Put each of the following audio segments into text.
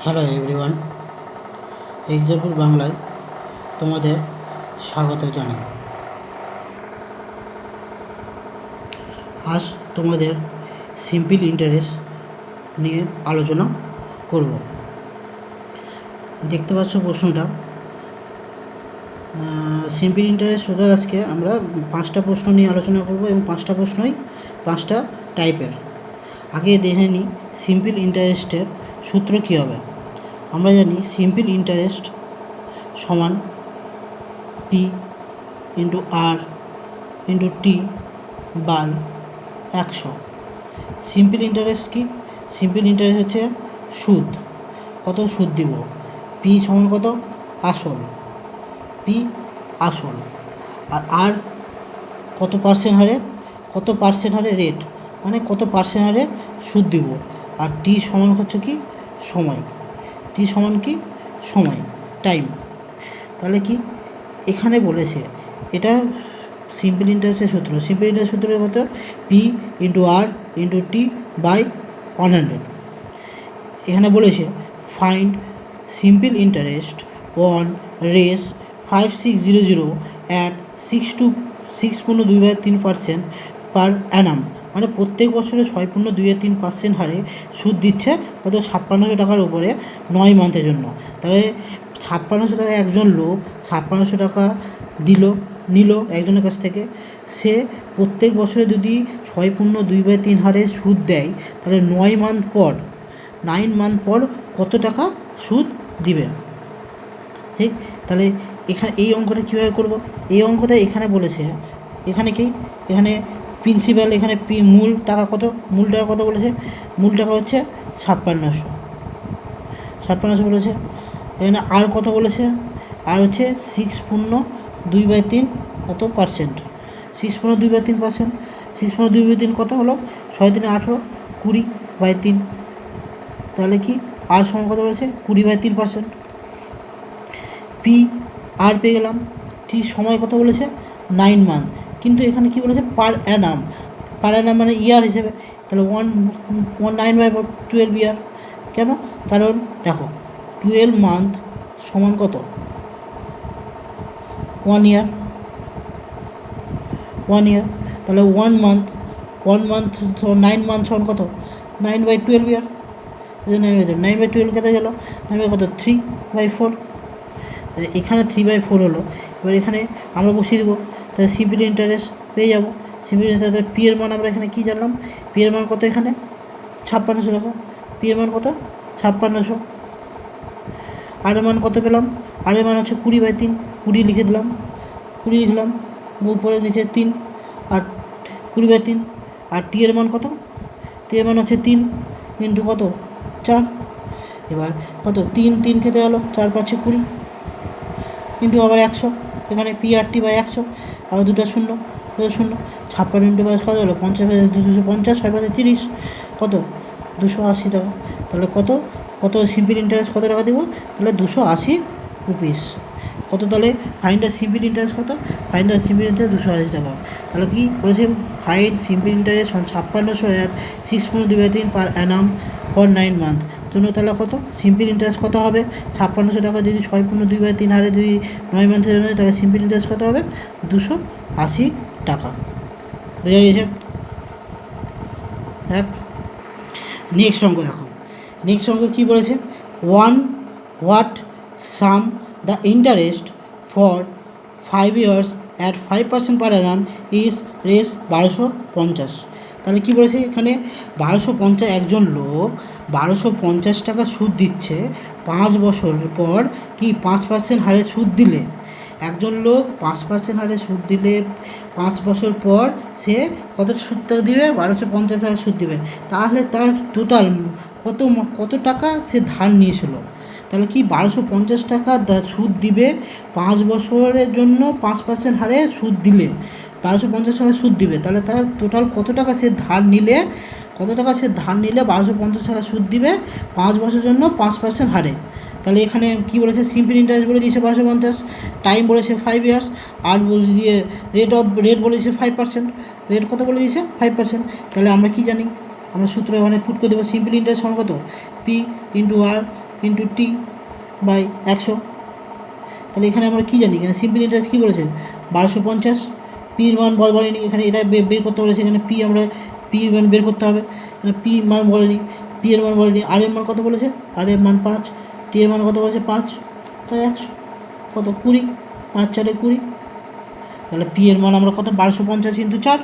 Hello everyone, example বাংলায় তোমাদের স্বাগত জানাই। আজ তোমাদের সিম্পল ইন্টারেস্ট নিয়ে আলোচনা করব। দেখতে পাচ্ছ প্রশ্নটা, সিম্পল ইন্টারেস্ট ওটার আজকে আমরা 5টা প্রশ্ন নিয়ে আলোচনা করব এবং 5টা প্রশ্নই 5টা টাইপের। আগে দেখে নিই সিম্পল ইন্টারেস্টের সূত্র কী হবে। আমরা জানি সিম্পল ইন্টারেস্ট সমান P into R into T by 100। Simple interest কি? সিম্পল ইন্টারেস্ট হচ্ছে সুদ। কত সুদ দিব? পি সমান কত? আসল, পি আসল। আর কত পার্সেন্ট হারে? কত পার্সেন্ট হারে রেট, মানে কত পার্সেন্ট হারে সুদ দিব। আর টি সমান হচ্ছে কি? সময়। টি সমান কি? সময়, টাইম। তাহলে কি এখানে বলেছে এটা সিম্পল ইন্টারেস্টের সূত্র। সিম্পল ইন্টারেস্ট সূত্রের কত? P into R into T by 100। এখানে বলেছে ফাইন্ড সিম্পল ইন্টারেস্ট অন রেস 5600 অ্যাট 6.23% পার অ্যানাম, মানে প্রত্যেক বছরে 6.23% হারে সুদ দিচ্ছে কত? 5600 টাকার উপরে 9 মান্থের জন্য। তাহলে 5600 টাকা একজন লোক 5600 টাকা নিল একজনের কাছ থেকে। সে প্রত্যেক বছরে যদি 6.2/3 হারে সুদ দেয়, তাহলে 9 মান্থ পর কত টাকা সুদ দিবে? ঠিক, তাহলে এখানে এই অঙ্কটা কীভাবে করব? এই অঙ্কটা এখানে বলেছে, এখানে কি? এখানে প্রিন্সিপাল, এখানে মূল টাকা কত? মূল টাকা কত বলেছে? মূল টাকা হচ্ছে 5600 বলেছে। এখানে আর কত বলেছে? আর হচ্ছে 6.2/3 কত পার্সেন্ট? 6.2/3%। 6.2/3 কত হলো? 6 × 3 = 18, 20/3। তাহলে কি আর সমান কত বলেছে? 20/3%। পি আর পেয়ে গেলাম। টি সময় কত বলেছে? 9 মান্থ। কিন্তু এখানে কি বলেছে? পার অ্যানাম। পার অ্যানাম মানে ইয়ার হিসেবে। তাহলে 9/12 ইয়ার। কেন? কারণ দেখো 12 মান্থ সমান কত? 1 ইয়ার। তাহলে 1 মান্থ 9 মান্থ সমান কত? 9/12 ইয়ার। 9/12 কেটে গেল, 9 কত? 3/4। তাহলে এখানে 3/4 হলো। এবার এখানে আমরা বসিয়ে দেবো, তাহলে সিম্পল ইন্টারেস্ট পেয়ে যাবো। সিম্পল ইন্টারেস্ট পি এর মান আমরা এখানে কী জানলাম? পি এর মান কত? এখানে 5600 টাকা। পি এর মান কত? 5600। আর এর মান কত পেলাম? আর এর মান হচ্ছে 20/3। 20 লিখে দিলাম, 20 লিখলাম, উপরে নিচে 3, আর 20/3। আর টি এর মান কত? টি এর মান হচ্ছে 3 ইন্টু কত? 4। এবার কত? 3 খেতে গেলো, 4 × 5 = 20 ইন্টু আবার 100। এখানে পি আর টি বাই 100, আবার দুটো শূন্য। 56 ইন্টু 5 কত হলো? 50, 250, 6 × 5 = 30, কত? 280 টাকা। তাহলে কত সিম্পল ইন্টারেস্ট কত টাকা দেবো? তাহলে 280 রুপিস। কত? তাহলে ফাইন্ড দ্য সিম্পল ইন্টারেস্ট কত? ফাইন্ড দ্য সিম্পল ইন্টারেস্ট 280 টাকা। তাহলে কি বলেছে? Find simple interest 5600 at 6.2/3 per Anam for 9 month জন্য। তাহলে কত সিম্পল ইন্টারেস্ট কত হবে? 5600 টাকা যদি 6.2/3 হারে যদি 9 মান্থের জন্য, তাহলে সিম্পল ইন্টারেস্ট কত হবে? 280 টাকা। বোঝা গেছে? হ্যাঁ। নেক্সট অঙ্ক দেখো। নেক্সট অঙ্ক কী বলেছে? What some the interest for 5 years at 5% per Anam is race 1250। তাহলে কী বলেছে এখানে? 1250, একজন লোক 1250 টাকা সুদ দিচ্ছে 5 বছর পর। কি 5% হারে সুদ দিলে, একজন লোক 5% হারে সুদ দিলে 5 বছর পর সে কত সুদ দিবে? 1250 টাকা সুদ দিবে। তাহলে তার টোটাল কত টাকা সে ধার নিয়েছিল? তাহলে কি 1250 টাকা সুদ দিবে 5 বছরের জন্য। 5% হারে সুদ দিলে 1250 টাকা সুদ দিবে। তাহলে তার টোটাল কত টাকা সে ধার নিলে 1250 টাকা সুদ দিবে 5 বছরের জন্য 5% হারে। তাহলে এখানে কী বলেছে? সিম্পল ইন্টারেস্ট বলে দিয়েছে 1250, টাইম বলেছে 5 years, আর দিয়ে রেট বলে দিয়েছে 5%। রেট কত বলে দিয়েছে? 5%। তাহলে আমরা কি জানি? আমরা সূত্র এখানে পুট করে দেবো। সিম্পল ইন্টারেস্ট সমান কত? P into R into T by 100। তাহলে এখানে আমরা কী জানি, এখানে সিম্পল ইন্টারেস্ট কী বলেছে 1250, পির মান বলেনি, এখানে এটা বের করতে বলেছে, এখানে পি আমরা পি মান বের করতে হবে, এখানে পি মান বলেনি, পি এর মান বলেনি, আর এর মান কত বলেছে, আর এর মান 5, টি এর মান কত বলেছে 5, তাই 100 কত 20, 5 4 20। তাহলে পি এর মান আমরা কত 1250 ইন্টু 4,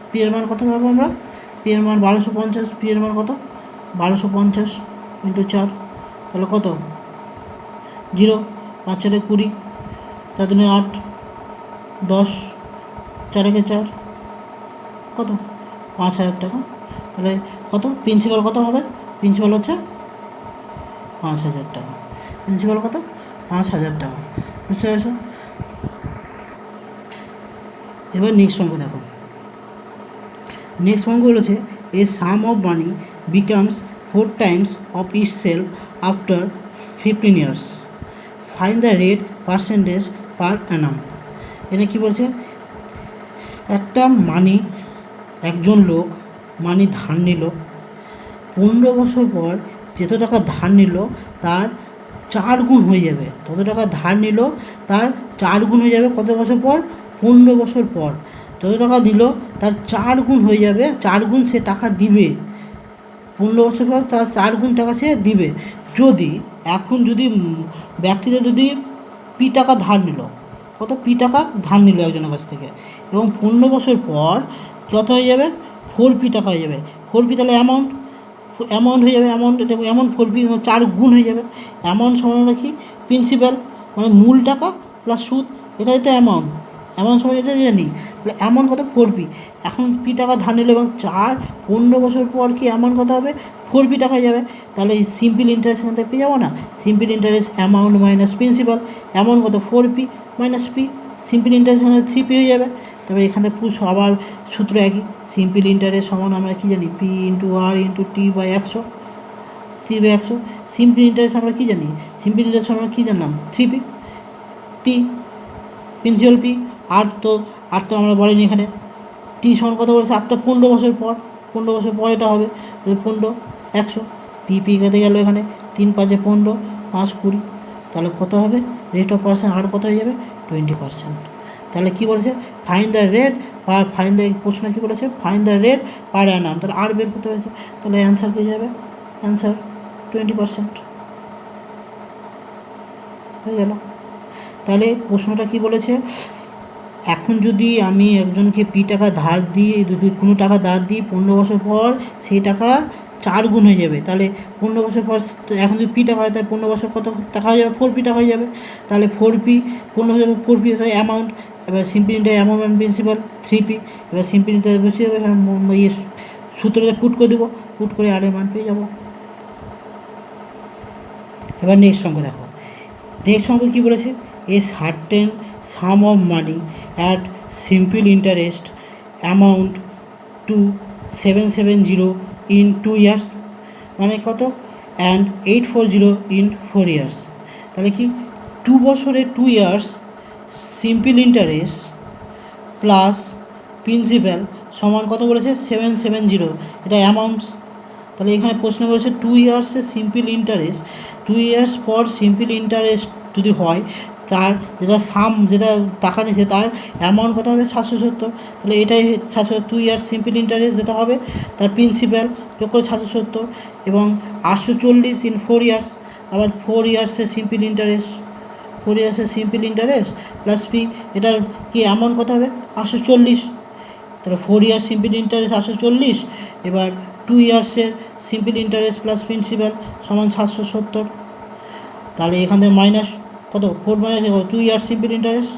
পি এর মান কত পাবো আমরা, পি এর মান 1250, পি এর মান কত 1250 ইন্টু 4, তাহলে কত 0, 5 4 20, 4 2 8, 10, 4 1 4, কত 5000 টাকা। তাহলে কত প্রিন্সিপাল কত হবে, প্রিন্সিপাল হচ্ছে 5000 টাকা, প্রিন্সিপাল কত 5000 টাকা, বুঝতে পেরেছো। এবার নেক্সট অঙ্ক দেখো, নেক্সট অঙ্ক বলেছে a sum of money becomes 4 times of itself after 15 years, find the rate percentage per annum. এটা কী বলছে, একটা একজন লোক মানি ধার নিল, 15 বছর পর যত টাকা ধার নিল তার 4 গুণ হয়ে যাবে, তত টাকা ধার নিল তার 4 গুণ হয়ে যাবে, কত বছর পর 15 বছর পর যত টাকা দিল তার 4 গুণ হয়ে যাবে, 4 গুণ সে টাকা দিবে, 15 বছর পর তার 4 গুণ টাকা সে দিবে। যদি এখন যদি ব্যক্তিদের যদি পি টাকা ধার নিল, কত পি টাকা ধার নিল একজনের কাছ থেকে, এবং 15 বছর পর কত হয়ে যাবে 4p টাকা হয়ে যাবে, 4p তাহলে অ্যামাউন্ট হয়ে যাবে, অ্যামাউন্ট 4p 4 গুণ হয়ে যাবে। অ্যামাউন্ট সমান রাখি প্রিন্সিপাল মানে মূল টাকা প্লাস সুদ, এটাই তো অ্যামাউন্ট সমান এটা জানি, তাহলে অ্যামাউন্ট কত 4p, এখন পি টাকা ধার নিল এবং 15 বছর পর কি অ্যামাউন্ট কত হবে 4p টাকা হয়ে যাবে, তাহলে এই সিম্পল ইন্টারেস্ট এখান থেকে পেয়ে যাবো না, simple interest amount minus principal, amount কত 4p minus P, simple interest এখানে 3p হয়ে যাবে। তারপরে এখানে আবার সূত্র একই, সিম্পল ইন্টারেস্ট সমান আমরা কী জানি P into R into T by 100, 3 by 100। Simple interest আমরা কী জানি, সিম্পল ইন্টারেস্ট আমরা কী জানলাম 3p, পি প্রিন্সিপাল পি, আর তো আমরা বলিনি এখানে, টি সমান কত বলেছে আপনার 15 বছর পর, 15 বছর পর এটা হবে 15 100, পি কেটে গেল এখানে 3 5 15, 5 20, তাহলে কত হবে রেট অফ পার্সেন্ট আর কত হয়ে যাবে 20%। তাহলে কী বলেছে find the rate per, find the প্রশ্ন কী বলেছে ফাইন্ড দ্য রেট পার অ্যানাম, তাহলে আর বের করতে হয়েছে, তাহলে অ্যান্সার কী যাবে, অ্যান্সার 20% হয়ে গেল। তাহলে প্রশ্নটা কি বলেছে, এখন যদি আমি একজনকে পি টাকা ধার দিই, যদি কোনো টাকা ধার দিই 15 বছর পর সেই টাকা 4 গুণ হয়ে যাবে, তাহলে 15 বছর পর এখন যদি পি টাকা হয় তাহলে 15 বছর কত টাকা হয়ে যাবে 4p টাকা হয়ে যাবে, তাহলে 4p 15 বছর 4p অ্যামাউন্ট, এবার simple interest amount and principal 3p, এবার সিম্পল ইন্টারেস্ট বসে যাবে, এখানে ইয়ে সূত্রটা পুট করে দেবো, পুট করে আর এর মান পেয়ে যাবো। এবার নেক্সট অঙ্ক দেখো, নেক্সট অঙ্ক কী বলেছে a certain some of money at simple interest amount two 770 in 2 years, মানে কত অ্যান্ড 840 ইন 4 years, তাহলে কি 2 বছরে 2 years simple interest plus principal সমান কত বলেছে 770, এটা অ্যামাউন্টস। তাহলে এখানে প্রশ্ন বলেছে 2 ইয়ার্সে সিম্পল ইন্টারেস্ট, 2 years পর সিম্পল ইন্টারেস্ট যদি হয় তার যেটা টাকা নিয়েছে তার অ্যামাউন্ট কত হবে 770, তাহলে এটাই 770, 2 years সিম্পল ইন্টারেস্ট যেটা হবে তার প্রিন্সিপাল যোগ করে 770 এবং 840 ইন 4 years, আবার 4 ইয়ার্সে সিম্পল ইন্টারেস্ট, 4 ইয়ার্সে সিম্পল ইন্টারেস্ট প্লাস পি, এটার কি অ্যামাউন্ট কত হবে 840, তাহলে 4 ইয়ার্স সিম্পল ইন্টারেস্ট 840, এবার 2 ইয়ার্সের সিম্পল ইন্টারেস্ট প্লাস প্রিন্সিপাল সমান 770, তাহলে এখান থেকে মাইনাস কত 4 minus 2 years simple interest,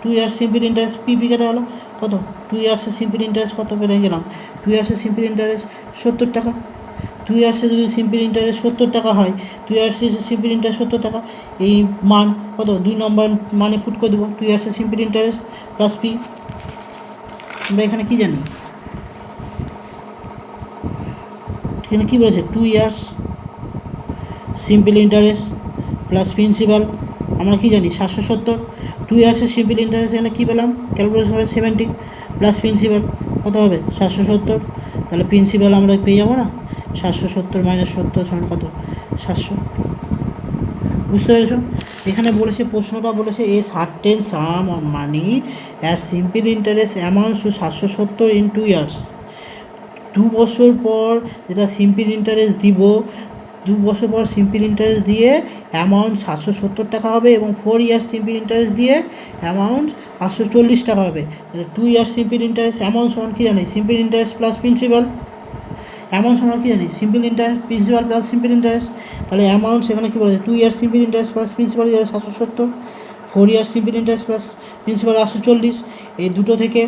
2 years simple interest P কেটে গেলো কত 2 ইয়ার্সের সিম্পল ইন্টারেস্ট কত পেয়ে গেলাম 2 ইয়ার্সের সিম্পল ইন্টারেস্ট 70 টাকা, 2 ইয়ার্সে যদি সিম্পল ইন্টারেস্ট 70 টাকা হয়, 2 ইয়ার্সের সিম্পল ইন্টারেস্ট 70 টাকা, এই মান কত 2 নম্বর মানে পুট করে দেবো 2 ইয়ার্সের সিম্পল ইন্টারেস্ট প্লাস পি। আমরা এখানে কী জানি, এখানে কী বলেছে 2 years simple interest plus principal আমরা কী জানি 770, 2 ইয়ার্সের সিম্পল ইন্টারেস্ট এখানে কী পেলাম ক্যালকুলেশন করে 70 প্লাস প্রিন্সিপাল কত হবে 770, তাহলে প্রিন্সিপাল আমরা পেয়ে যাবো না, 770 মাইনাস 70 সমান কত? 700। বুঝতে পেরেছো? এখানে বলেছে, প্রশ্নটা বলেছে a certain some of money as simple interest amounts two 770 in 2 years. 2 বছর পর যেটা সিম্পল ইন্টারেস্ট দিব, 2 বছর পর সিম্পল ইন্টারেস্ট দিয়ে অ্যামাউন্ট 770 টাকা হবে, এবং 4 ইয়ার্স সিম্পল ইন্টারেস্ট দিয়ে অ্যামাউন্ট 840 টাকা হবে। তাহলে 2 ইয়ার্স সিম্পল ইন্টারেস্ট অ্যামাউন্ট সমান কী জানি? Simple interest plus principal. Amount আমরা কী জানি? Simple interest principal plus simple interest. তাহলে অ্যামাউন্ট সেখানে কী বলেছে? 2 years simple interest plus principal 770, 4 years simple interest plus principal 840। এই দুটো থেকে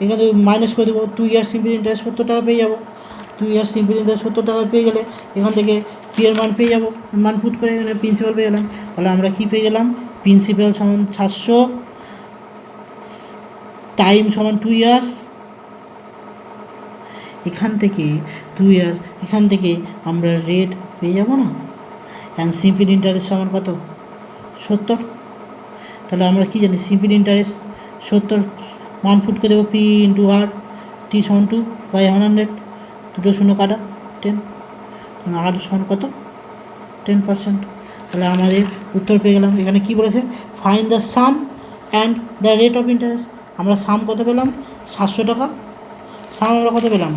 এখানে মাইনাস করে দেবো, 2 ইয়ার্স সিম্পল ইন্টারেস্ট 70 টাকা পেয়ে যাবো। 2 ইয়ার্স সিম্পল ইন্টারেস্ট 70 টাকা পেয়ে গেলে এখান থেকে পি এর মান পেয়ে যাবো, মান পুট করে এখানে প্রিন্সিপাল পেয়ে গেলাম। তাহলে আমরা কী পেয়ে গেলাম? প্রিন্সিপাল সমান 700 টাইম সমান 2 ইয়ার্স। এখান থেকে 2 ইয়ার্স, এখান থেকে আমরা রেট পেয়ে যাবো না? অ্যান্ড সিম্পল ইন্টারেস্ট সমান কত? 70। তাহলে আমরা কী জানি? সিম্পল ইন্টারেস্ট 70 মান পুট করে দেবো, পি ইন্টু আর, টি সমান 2/100, দুটো শূন্য কাটা 10, আর সমান কত? 10%। তাহলে আমাদের উত্তর পেয়ে গেলাম। এখানে কী বলেছে? Find the some and the rate of interest. আমরা সাম কত পেলাম? 700 টাকা। সাম আমরা কত পেলাম?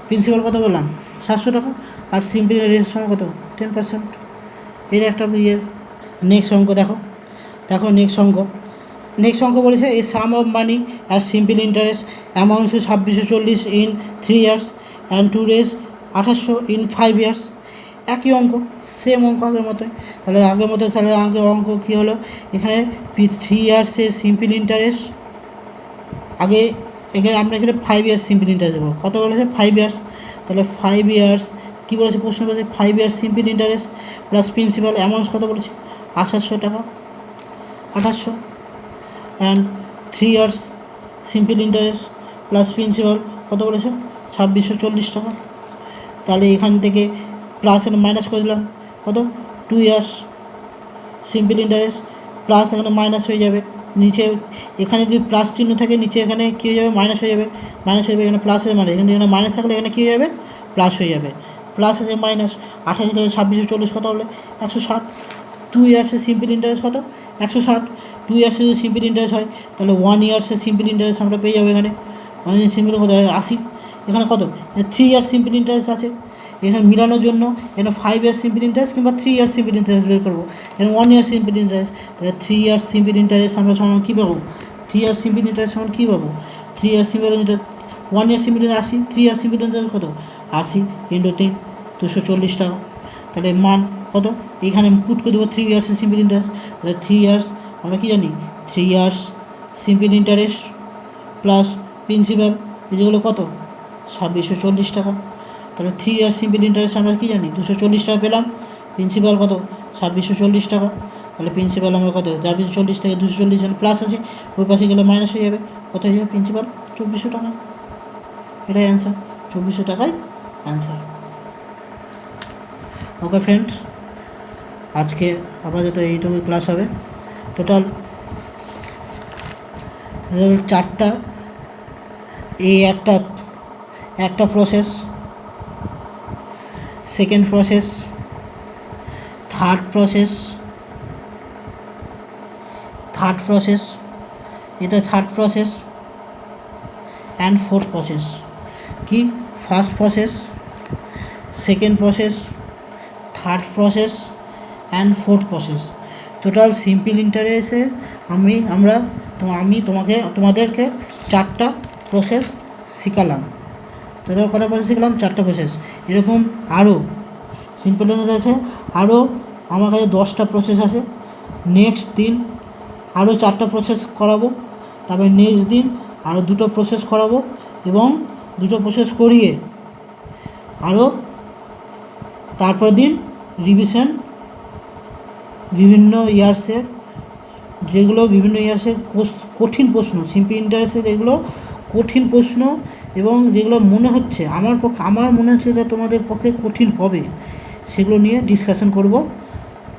প্রিন্সিপাল কত পেলাম? 700 টাকা। আর সিম্পল রেট সমান কত? 10%। এর একটা ইয়ের নেক্সট অঙ্ক দেখো। নেক্সট অঙ্ক বলেছে এই sum of money as simple interest amounts to 2640 in 3 years and 2 days 2800 in 5 years. একই অঙ্ক, সেম অঙ্ক আগের মতোই। তাহলে আগের অঙ্ক কী হলো? এখানে 3 ইয়ার্সের সিম্পল ইন্টারেস্ট, আগে আমরা এখানে 5 ইয়ার্স সিম্পল ইন্টারেস্ট দেবো। কত বলেছে? 5 ইয়ার্স। তাহলে 5 ইয়ার্স কী বলেছে? প্রশ্ন বলেছে 5 years simple interest plus principal amounts কত বলেছে? 2800 টাকা, 2800। And 3 years simple interest plus principal কত বলেছে? 2640 টাকা। তাহলে এখান থেকে প্লাস এখানে মাইনাস করে দিলাম, কত? 2 ইয়ার্স সিম্পল ইন্টারেস্ট প্লাস এখানে মাইনাস হয়ে যাবে, নিচে এখানে যদি প্লাস চিহ্ন থাকে নিচে এখানে কী হয়ে যাবে? মাইনাস হয়ে যাবে। এখানে প্লাস হয়ে মাইনাস, এখানে মাইনাস থাকলে এখানে কী হয়ে যাবে? প্লাস হয়ে যাবে। প্লাস আছে মাইনাস 28 থেকে 2640 কত হলে? 160। 2 ইয়ার্সের সিম্পল ইন্টারেস্ট কত? 160। 2 ইয়ার্সের যদি সিম্পল ইন্টারেস্ট হয় তাহলে 1 ইয়ার্সের সিম্পল ইন্টারেস্ট আমরা পেয়ে যাবো এখানে। 1 ইয়ার সিম্পল কত? 80। এখানে কত? 3 ইয়ার্স সিম্পল ইন্টারেস্ট আছে। এখানে মিলানোর জন্য এখানে 5 ইয়ার্স সিম্পল ইন্টারেস্ট কিংবা 3 ইয়ার্স সিম্পল ইন্টারেস্ট বের করবো। এখানে 1 ইয়ার সিম্পল ইন্টারেস্ট, তাহলে 3 ইয়ার্স সিম্পল ইন্টারেস্ট আমরা সমান কী পাবো? 3 ইয়ার্স সিম্পল ইন্টারেস্ট সমান কী পাবো? 3 years simple interest, 1 year simple interest 80, 3 years simple interest কত? 80 ইন্টু 3, 240 টাকা। তাহলে মান কত? এখানে পুট করে দেবো 3 ইয়ার্সের সিম্পল ইন্টারেস্ট। তাহলে 3 ইয়ার্স আমরা কী জানি? 3 years simple interest plus principal যেগুলো কত? 2640 টাকা। তাহলে 3 ইয়ার্স সিম্পল ইন্টারেস্ট আমরা কী জানি? 240 টাকা পেলাম। প্রিন্সিপাল কত? 2640 টাকা। তাহলে প্রিন্সিপাল আমরা কত? 2640 থেকে 240 যেন প্লাস আছে, ওই পাশে গেলে মাইনাস হয়ে যাবে। কত হয়ে যাবে? প্রিন্সিপাল 2400 টাকা। এটাই অ্যান্সার, 2400 টাকাই অ্যান্সার। ওকে ফ্রেন্ডস, আজকে আপাতত এইটুকুই ক্লাস হবে। টোটাল 4টা, এই একটা process, second process, third process, এটা third process and fourth process. কি? First process, second process, third process and fourth process. Total simple ইন্টারেস্টে তোমাদেরকে 4টা প্রসেস শিখালাম। টোটাল কটা প্রসেস শিখলাম? 4টা প্রসেস। এরকম আরও সিম্পল ইন্টারেস্ট আছে, আরও আমার কাছে 10টা প্রসেস আছে। নেক্সট দিন আরও 4টা প্রসেস করাবো, তারপরে নেক্সট দিন আরও 2টো প্রসেস করাবো, এবং 2টো প্রসেস করিয়ে আরও তারপর দিন রিভিশন বিভিন্ন ইয়ার্সের, যেগুলো বিভিন্ন ইয়ার্সের কঠিন প্রশ্ন, সিম্পল ইন্টারেস্টের এগুলো কঠিন প্রশ্ন, এবং যেগুলো মনে হচ্ছে আমার মনে হচ্ছে যে তোমাদের পক্ষে কঠিন হবে, সেগুলো নিয়ে ডিসকাশন করব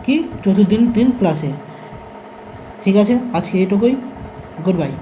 কি চতুর্দিন ক্লাসে। ঠিক আছে, আজকে এটুকুই। Good bye.